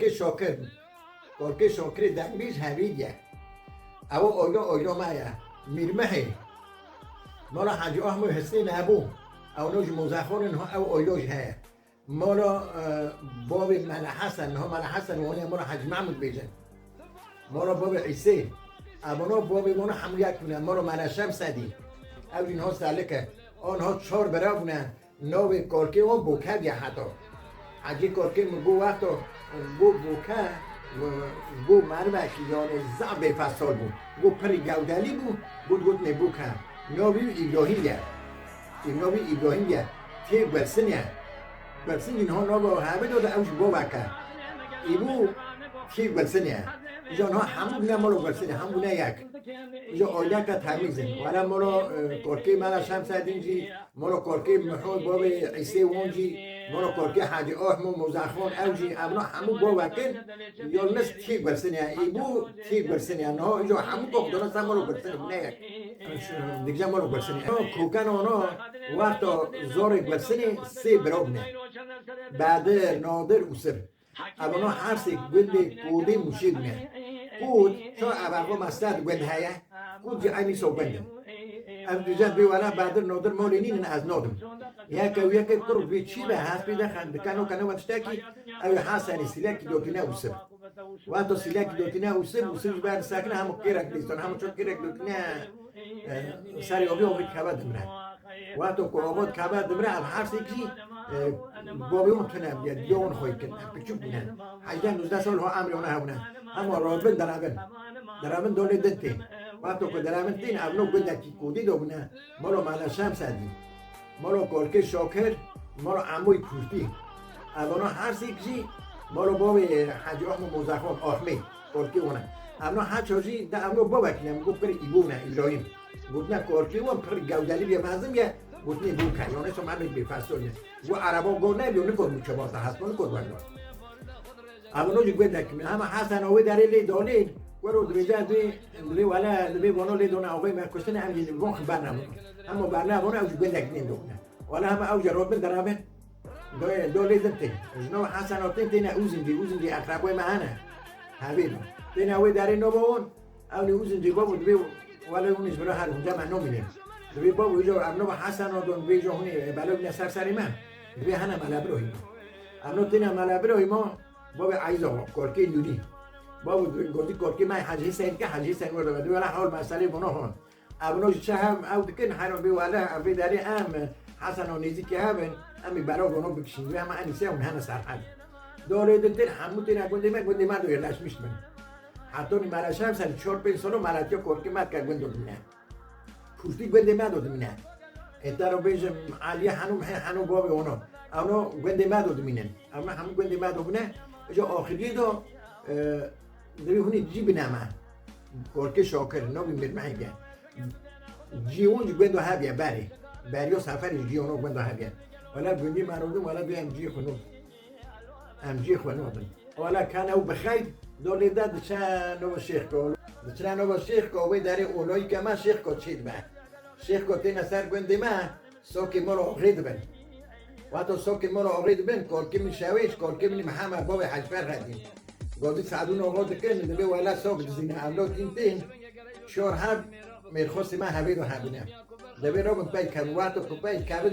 که شاکر که شاکر دنبیش هویدیه او اولا مایا میرمه مالا حاجی احمد حسین ابو او نوج مزخون ها او اولاج ها مالا باب ملا حسن ها ملا حسن و مالا حاج محمود بیجن مالا باب عیسی ابونا باب مالا همون یک بودن مالا ملا شمس دی او اینها سالکه آنها چهار برا بودن نو کارکی و بوکه بیا حتی حاجی کارکی مگو وقتا گو بوکه گو مرمش یعنی زعب فصال بود گو پری گودلی بود گوت نبوکه نوی ابراهیمیه نوی ابراهیمیه تی برسنیه برسن اینها نو همه داده اوش بو بکه ایبو تی برسنیه اینجا ها همون بنا مالو برسنیه همون یک اینجا آیده که تمیزن ولی مالو کارکی مالا شمس دینجی مالو کارکی محمود باب عیسی وونجی مالو کارکی حاجی احمد مزخون اوجی ابنا همون بو بکن یا نس تی برسنیه ایبو تی برسنیه نه اینجا همون بو دانست مالو برسنیه نه یک دیگه مالو برسنیه کوکن آنها وقتا زور برسنیه سه برابنه بعد نادر اوسر ابنا هر سی گوندی کودی موشید نه کود شو ابرقا مستد گوند هیا کود جی اینی سو گوندن ام دیجا بیوالا بعد نادر مولینین از نادم یک کرو بی چی به هست بیده خند کنو وقتشتاکی او حسن سیلکی دوتینه اوسر وقتا سیلکی دوتینه اوسر بعد ساکنه همو کیرک دیستان همو چون کیرک دوتینه سری آبی کبد دمره وقتا که آباد کبد دمره اب هر سیکی بابی اون تنم بیاد دیون خوی کنم بچوب بینن 18-19 سال ها عمری اونه همونه اما رابن درابن دولی دنتین وقتا که درابن تین اونو گنده کی کودی دو بینه مالو مالا شمس دی مالو کارکه شاکر مالو عموی کورتی اونا هر سیکی مالو بابی حاجی احمد مزخون احمد کارکی اونه اونا هر چوزی ده اونو بابا کنم گفت پر ایبونه ابراهیم گفت نه کارکی اون پر گودلی بیا مازم بیا گفت نه بو کنی اونه شما همین بیفستونه و عربا گو نه بیونه کن میچه هست من کن باید اونا جو گوید نکمی همه حسن آوی داره لی دالید ورو درجه دوی ولا دوی وانو لی دونه آوی مرکشتنه هم جیدیم وان خبر نمونه اما برنه اونا اوج گوید نکنی دونه ولا همه اوج رابن درابن دولی دنتین جنو حسن آتین تینه اوزن دی اقربای مهنه حبیب تینه آوی داره نو باون اولی اوزن دی بابو دوی ولا اونش برای هر اونجا من نمیدیم دوی بابو ایجا ابنو حسن آدون بیجا هونی بلو بینه سر ما دوی هنه ملابروهی ابنو تینه ملابروهی ما بابو عیزا کارکی نونی بابو گفتی کارکی من حاجی حسین که حاجی حسین ورده دوی ولا حال مسئله بنا هون ابنو چه هم او دکن حرام بی ولا اوی داری ام حسن و نیزی که هبن امی برای بنا بکشین دوی همه انیسه اون هنه سرحد دوره دنتین همو تینه گنده من دوی لش میشمن حتی نی مرا شب سر 4-5 سالو مراتیا کارکی مد که گنده دونه پوستی گنده مد دونه اتارو بیشم علی هنو بابی اونا گنده مد دونه اما همون گنده مد دونه اجا آخری دو دوی هونی جیب نامه کارکی شاکر نوی مرمحی گه جیون جو گنده هبیه بریو سفر جیونو گنده هبیه ولی گنده مرودم ولی بیا ام جی خونودم ولی کن او بخیر دولی داد چه نو شیخ کو چه نو شیخ کو وی داره اولایی که ما شیخ کو چید با شیخ کو تین سر گنده ما سوکی مرا آغرید بن وقتا سوکی مرا آغرید بن کارکی می شویش کارکی می محمد باب حجبر غدیم گفتی سعدون آغاد کن نبی ولا سوک زینه اولاد این تین شور هب میرخواستی من هبید و هبینم نبی رو من پای کن وقتا که پای کبن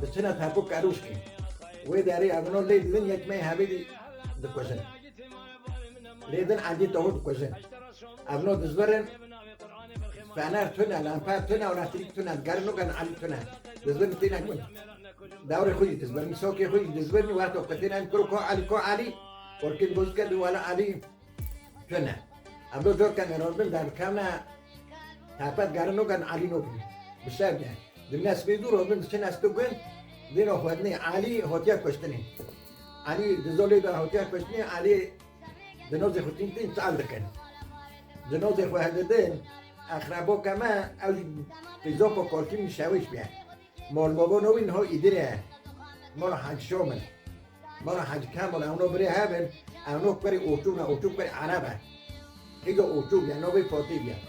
دچه نتابو کروش کن وی داره اونو لیدن یک می هبیدی دکوشن لیدن عادی تهود کشن ابنو دزبرن فنر تونه لامپر تونه و نتریک تونه گرنو کن علی تونه دزبرن تینا کن دور خوی دزبرن سوکی خوی دزبرن وقت وقتین ان کرو کو علی ورکن گوش کرد ولا علی تونه ابنو دور کن رودن در کامنا تاپت گرنو کن علی نو بسر نه دنیاس بیدور رودن چه نستو کن دینو خودنی علی هوتیا کشتنی علی دزولی در هوتیا کشتنی علی دنوز خوتین تین سال دکن دنوز خوهددن اخرابو کما او پیزاپا کارکی میشویش بیان مال بابا نوین ها ایدره مال حج شامل مال حج کامل اونو بری هبن اونو بری اوتوب بری عربه هیگا اوتوب یا نوی فاتی بیان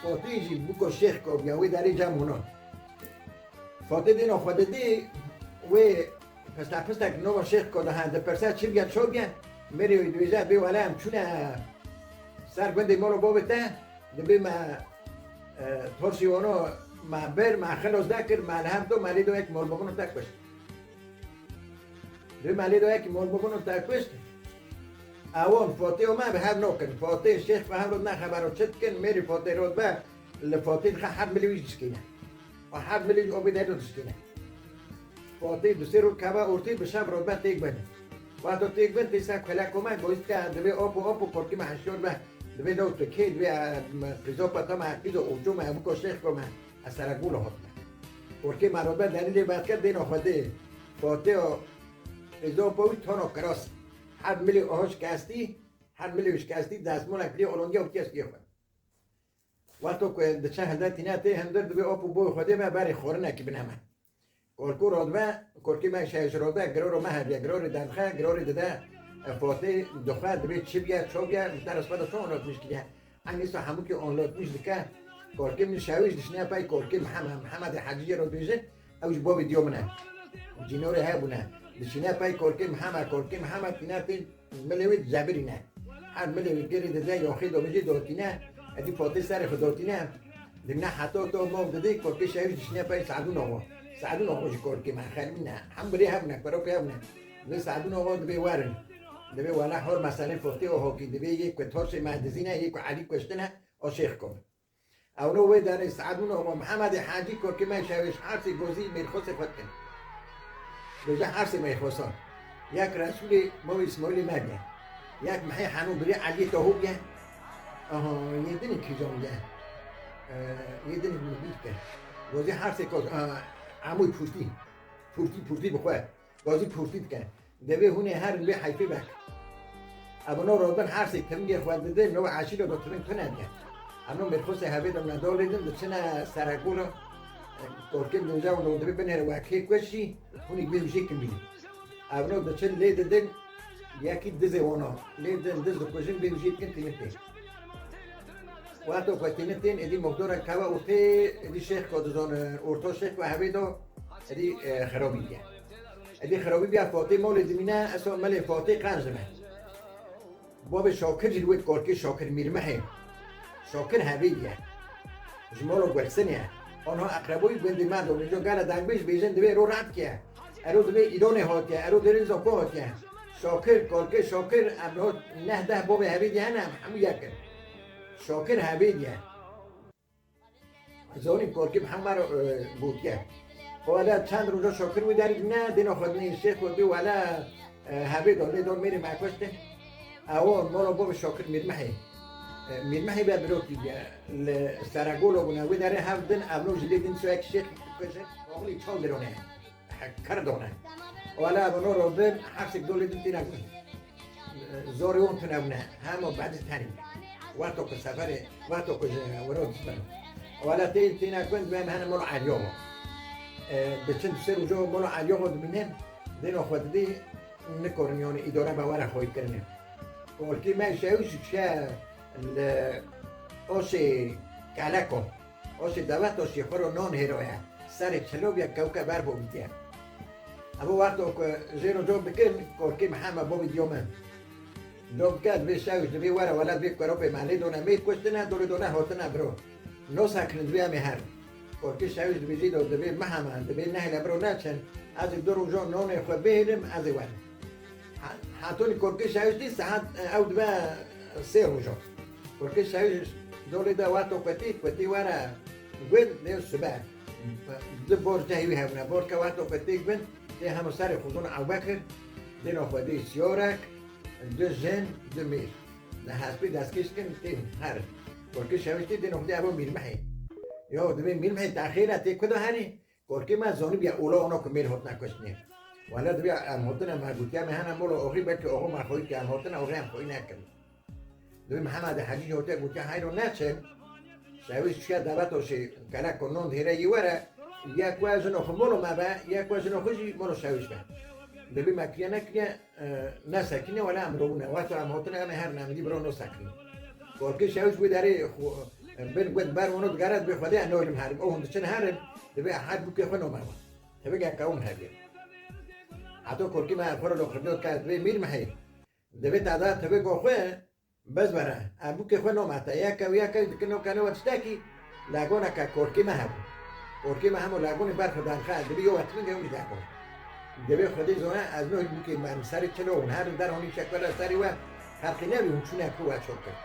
فاتی جی بکو شیخ کو بیان وی داری جمعونا فاتی دین آخواددی وی پس نو شیخ کو ده هنده پرسه چی بیان شو بیان میری دویزه بی ولی هم چونه سر گنده مالو بابته دبی ما ترسی وانو ما بر ما خلاص دکر ما هم دو مالی دو یک مال بکنم تک بست دبی مالی دو یک مال بکنم تک بست اون فاتی و ما به هم نکن فاتی شیخ به هم رو نه خبرو چت کن میری فاتی رو به لفاتی خا حد ملیویش دسکینه و حد ملیویش آبی دیدو دسکینه فاتی دوسری رو کبا اورتی به شب رو به تیک بنه وقتی تیک بنه تیسا کلا کمه گویست که دبی آبو کرکی محشور به دبی دو تکی دبی قیزا پتا ما قیزا اوجو ما ابو شیخ کمه از سرگول هاتنه کرکی مرا به دلیلی بعد کرد دین آخوده فاتی و قیزا باوی تانو کراس هر ملی آهش کستی هر ملیش کستی دستمون اکلی اولونگی و کسی خود وقتی که دچه هنده تینه تی هندر دبی آبو بوی خوده ما بری خوره نکی بنامه کورکو رادوه کورکی من شایش رادوه گرار مهر یا گرار دنخه گرار داده فاتی دخواه دبی چی بگه چو بگه مستر اسپادا چون آنلات میش که انگیسا همون که آنلات میش دکه کورکی من شایش دشنه پای کورکی محمد حجی رو بیزه اوش بابی دیومنه جینوری ها بونه دشنه پای کورکی محمد تینه تی ملیوید زبری نه هر ملیوید گری داده یا خیلی دو بیزی دوتینه ادی فاتی سر خداتینه دمنا حتی تو ما دادی کورکی شایش دشنه پای سعدون آقا سعدون آقا کورکی من خیلی نه هم بری هم نه برو که هم نه دبی سعدون آقا دبی وارن دبی والا حال مسئله فاتی و هاکی دبی یک کتاش مهدزینه یک علی کشتنه و شیخ کن اونو وی داره سعدون آقا محمد حاجی کورکی من شایش حرسی گوزی میرخوص خود کن دوزه حرسی میرخوصان یک رسول مو اسماعیل مگه یک محی حنون بری علی تاهو بگه آها یه دنی کیزان گه یه دنی بودید که گوزی حرسی کن عموی پورتی بخواه گازی پورتید که دوی هونه هر لوی حیفی بک ابنا رادن هر سی تمگی خواه دده نو عشی رو داترین تو نمیگه ابنا مرخوص هوی دم ندالیدم دچنه سرگو رو ترکیم دوزه و نودبی بنهر وکی کشی هونی بیوشی کمینی ابنا دچن لی ددن یکی دزه وانا لی دن دز کشن بیوشی کن تینتی وقتی که تینتین ادی مقدار کوا اوتی ادی شیخ کادزان اورتا شیخ و هوی دو ادی خرابی بیا ادی خرابی بیا فاطمه مال زمینه اصلا مال فاطمه قنزمه باب شاکر جلوت کارکی شاکر میرمه شاکر هویه جمالو گلسنیه آنها اقربوی بندی مردم اینجا گل دنگبیش بیزن دوی رو رد که ارو دوی ایران هاتیه ارو دارین زاکو هاتیه شاکر کارکی شاکر ابراد نه ده باب هویه هم همون یکن شاکر هویه زانی کارکی همه رو بودیه والا چند روزا شاکر می‌دارید نه دینا خودنی شیخ بود والا هوی داره دار میره مکوشته اول ما رو باب شاکر میرمحی به بروتی سرگولو بونه و داره هفدن ابنو جدیدین سو یک شیخ کشه آقلی چال درونه کردونه والا ابنو رو بن حرسک دولی دین تینا کن زوری اون تنونه همه بعد تنی وقتا که سفره وقتا که ورود سفره والا تینا کن بهم هنه مالو علیوم بچند سر روزا مالو علیوم دبینم دینا خود دی نکارن یعنی اداره باور خواهی کردن ولی من شایش چه آش کلکو آش دوات آش خورو نان هرویه سر چلو بیا کوکه بر بودیه اما وقتی که زیرو جو بکن کارکی محمد بابی دیومن دو بکد به شایش دوی وره ولد بی کرو به مالی دونه می کشتنه دونه هاتنه برو نو ساکن دوی مهر کارکی شایش دوی زیدو دوی محمد دوی نه برو نچن از دو روزا نان خو بهرم از ور حتونی کارکی شایش دی ساعت او دوی سه روزا کارکی شایش دولی دا وقتو کتی وره گوید دیو سبه دو بار جهوی همونه بار که وقتو کتی گوید دی همه سر خودون عوبکر دی نخوادی سیارک دو زن دو میر ده حسبی دستکش کن تیم هر کارکی شایش دی نخوادی ابو میرمحی یا دوی میرمحی تاخیر تی کدو هنی کارکی ما زانی بیا اولا اونا که میر هات نکشنی ولی دوی امهاتن مربوطی هم هنم مولا آخی بلکه آقا مرخوی که امهاتن آقی هم خوی نکرد دوی محمد حجی هاته گوته های رو نچن شایش شاید دعوت هاشی کلک کنند هیره یوره یک وزن آخو مولو مبه یک وزن آخوشی مولو شایش به دوی مکریه نکریه نسکنه ولی امرونه وقت امهاتن همه هر نمیدی برو نسکنه کارکی شایش بوی داره بین گوید بر اونو دگرد بخواده انوالم هرم او هندچن هرم دوی احد بو که خو نومه دوی گه کون هرم حتی کارکی ما خورا لخردیات کرد دوی میر محی دوی تعداد تبه گوخه بس بره ابو که خو نوماته یکا دکنو کنو وچتاکی لاگونا که کورکی مهبو کورکی مهمو لاگون برخ دانخه دوی یو وقتی میگه اونی لاگون دوی خودی زونه از نوع بو که من سری چلو اون هر در هونی شکل سری و حرقی نبی اون چونه کو وچ کرد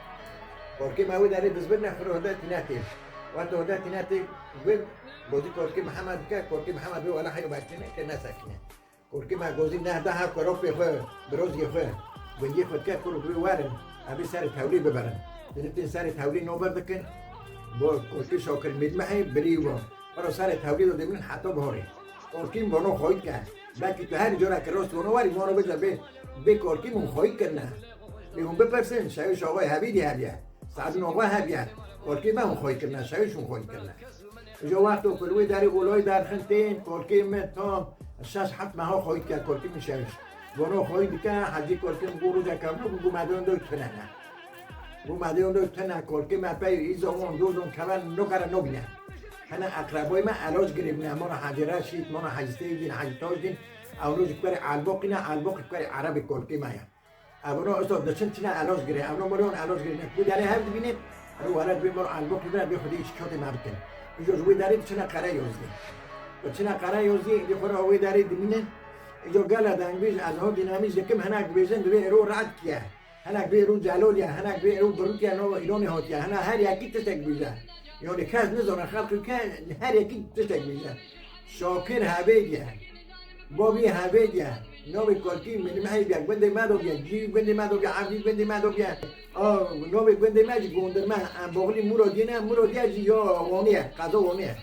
کورکی مهوی داره دزبر نخوره هده تیناتی وقت هده تیناتی وی بودی کورکی محمد که کورکی محمد بی ولا حیو بچینه که نسکنه کورکی ما گوزی نه ده ها کروپی خو بروزی خو ونجی خود که کرو بی وارن ابي سر تولي ببرن دنتين سر تولي نوبر دكن بو كوشي شوكر مدمحي بريو برو سر تولي دو دمن حتى بهوري كوركين بونو خويت كان باكي تو هر جورا كروس بونو واري مونو بجا بي كوركين من خويت كنا بيهم بپرسن شايش آقای حبیدی هبیا سعد نوبا هبیا كوركين ما من خويت كنا شايش من خويت كنا جو وقتو كلوي داري قولوي دار خنتين كوركين متام الشاش حتى ما هو خويت كان كوركين من شايش بونو خوید که حاجی کورکیم گورو دکامنو گو مادون دو تنانا گو مادون دو تنا کورکیم اپی ایزون دوزون کمان نکره نبینه هنر اقربای ما علاج گرفتیم ما حاجره شید ما حاجسته دین حاجتاج دین اونو جکر علباقینا علباق جکر عربی کورکیم آیا اونو اصلا دچن تنا علاج گرفت اونو مرون علاج گرفت بود داره هم ببینید رو ولد بیمار علباق بیمار بیخودی ایش کات مابکن ایجا جوی داره دچنا قره یوزدی دچنا قره یوزدی دیخوره اوی داره دمینه جو قال دانجبيج از هو ديناميز كم هناك بيزن دوي رو رعد كيا هناك بيرو جالوليا هناك بيرو بروكيا نو ايروني هوتيا هنا هر يكي تتك بيزا يعني كاز نزون خلق كان هر يكي تتك بيزا شاكر هبيديا بوبي هبيديا نوبي كولكي من محي بيا بندي ما دو بيا جي بندي ما دو بيا عبدي بندي ما دو بيا نوبي بندي ما جي بوندر ما بغلي مرو دينا مرو ديا جي يو وونيا قادو وونيا